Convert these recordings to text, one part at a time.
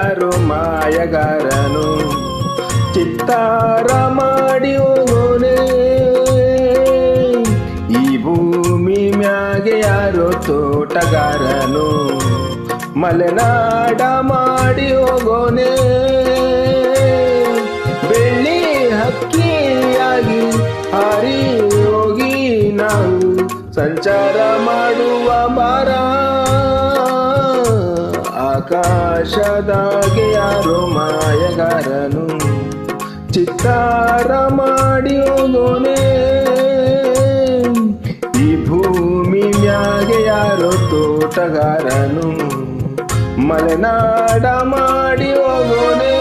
ಯಾರೋ ಮಾಯಗಾರನು ಚಿತ್ತಾರ ಮಾಡಿ ಹೋಗೋನೆ ಈ ಭೂಮಿ ಮ್ಯಾಗೆ ಯಾರೋ ತೋಟಗಾರನು ಮಲೆನಾಡ ಮಾಡಿ ಹೋಗೋನೆ ಬೆಳ್ಳಿ ಹಕ್ಕಿಯಾಗಿ ಹಾರಿ ಹೋಗಿ ನಾವು ಸಂಚಾರ ಮಾಡುವ ಬಾರ ಆಕಾಶದಾಗೆ ಯಾರೋ ಮಾಯಗಾರನು ಚಿತ್ತಾರ ಮಾಡಿ ಹೋಗೋನೆ ಈ ಭೂಮಿ ಮ್ಯಾಗೆ ಯಾರೋ ತೋಟಗಾರನು ಮಲೆನಾಡ ಮಾಡಿ ಹೋಗೋನೆ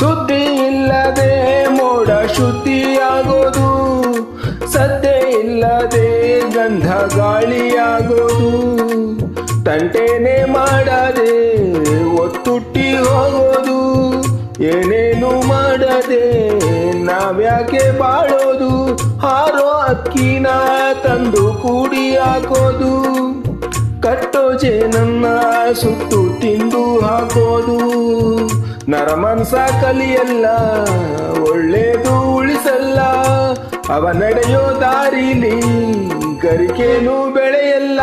ಸುದ್ದಿ ಇಲ್ಲದೆ ಮೋಡ ಶುದ್ಧಿಯಾಗೋದು ಸದ್ದೆ ಇಲ್ಲದೆ ಗಂಧ ಗಾಳಿಯಾಗೋದು ತಂಟೆನೆ ಮಾಡದೆ ಒತ್ತುಟ್ಟಿ ಹೋಗೋದು ಏನೇನು ಮಾಡದೆ ನಾವ್ಯಾಕೆ ಬಾಳೋದು ಹಾರೋ ಅಕ್ಕಿನ ತಂದು ಕೂಡಿ ಹಾಕೋದು ಕಟ್ಟೋ ಜೇನನ್ನ ಸುತ್ತು ತಿಂದು ಹಾಕೋದು ನರಮನ್ಸ ಕಲಿಯಲ್ಲ ಒಳ್ಳೇದು ಉಳಿಸಲ್ಲ ಅವ ನಡೆಯೋ ದಾರಿಲಿ ಗರಿಕೇನು ಬೆಳೆಯಲ್ಲ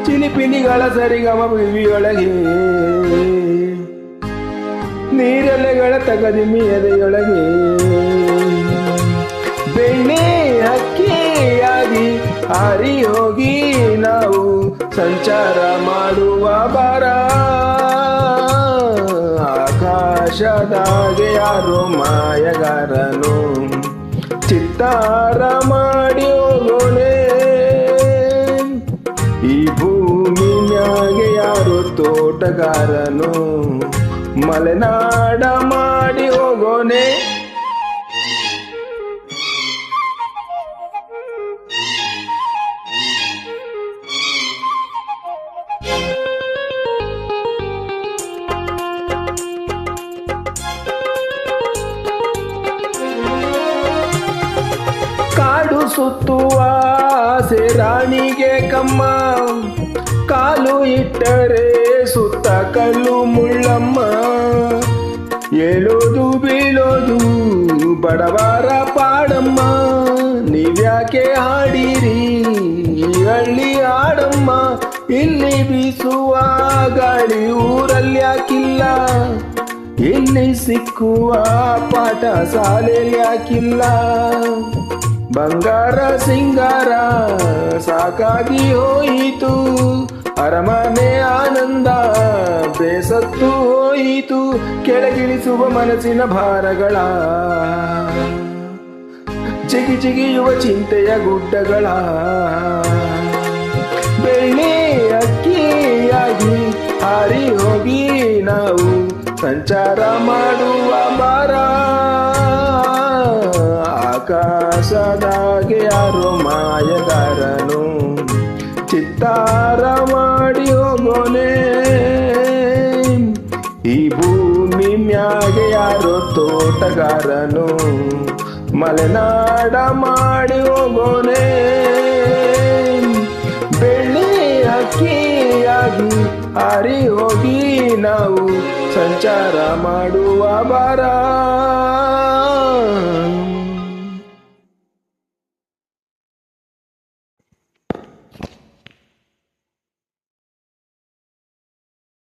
ಚಿಲಿಪಿಲಿಗಳ ಸರಿಗಮ ಬಿವಿಯೊಳಗೆ ನೀರೆಲೆಗಳ ತಗದಿಮಿ ಎದೆಯೊಳಗೆ ಬೆಣ್ಣೆ ಹಕ್ಕಿಯಾಗಿ ಹಾರಿ ಹೋಗಿ ನಾವು ಸಂಚಾರ ಮಾಡುವ ಬಾರ ಆಕಾಶದಾಗೆ ಯಾರೋ ಮಾಯಗಾರನು ಚಿತ್ತಾರ ಮಾಡಿ ಹೋಗೋನೆ ಈ ಭೂಮಿ ಮ್ಯಾಗೆ ಯಾರೋ ತೋಟಗಾರನು ಮಲೆನಾಡ ಮಾಡಿ ಹೋಗೋನೆ ಕಾಡು ಸುತ್ತುವ ಆಸೆ ರಾಣಿಗೆ ಕಮ್ಮ ಕಾಲು ಇಟ್ಟರೆ ಸುತ್ತ ಕಲ್ಲು ಮುಳ್ಳಮ್ಮ ಏಳೋದು ಬೀಳೋದು ಬಡವರ ಪಾಡಮ್ಮ ನೀವ್ಯಾಕೆ ಹಾಡಿರಿ ಹಳ್ಳಿ ಹಾಡಮ್ಮ ಇಲ್ಲಿ ಬೀಸುವ ಗಾಳಿ ಊರಲ್ಲಿ ಯಾಕಿಲ್ಲ ಇಲ್ಲಿ ಸಿಕ್ಕುವ ಪಾಠ ಶಾಲೆಯಲ್ಲಿ ಯಾಕಿಲ್ಲ ಬಂಗಾರ ಸಿಂಗಾರ ಸಾಕಾಗಿ ಹೋಯಿತು ಅರಮನೆ ಆನಂದ ಬೇಸತ್ತು ಹೋಯಿತು ಕೆಳಗಿಳಿಸುವ ಮನಸ್ಸಿನ ಭಾರಗಳ ಜಿಗಿ ಜಿಗಿಯುವ ಚಿಂತೆಯ ಗುಡ್ಡಗಳ ಬೆಳ್ಳಿ ಅಕ್ಕಿಯಾಗಿ ಹಾರಿ ಹೋಗಿ ನಾವು ಸಂಚಾರ ಮಾಡುವ ಬಾರ ಆಕಾಶದಾಗೆ ಯಾರೋ ಮಾಯಗಾರನು ಚಿತ್ತಾರ ಮಾಡಿ ಹೋಗೋನೆ ಈ ಭೂಮಿ ಮ್ಯಾಗೆ ಯಾರೋ ತೋಟಗಾರನು ಮಲೆನಾಡ ಮಾಡಿ ಹೋಗೋನೆ ಬೆಳ್ಳಿ ಹಕ್ಕಿಯಾಗಿ ಹಾರಿ ಹೋಗಿ ನಾವು ಸಂಚಾರ ಮಾಡುವ ಬಾರ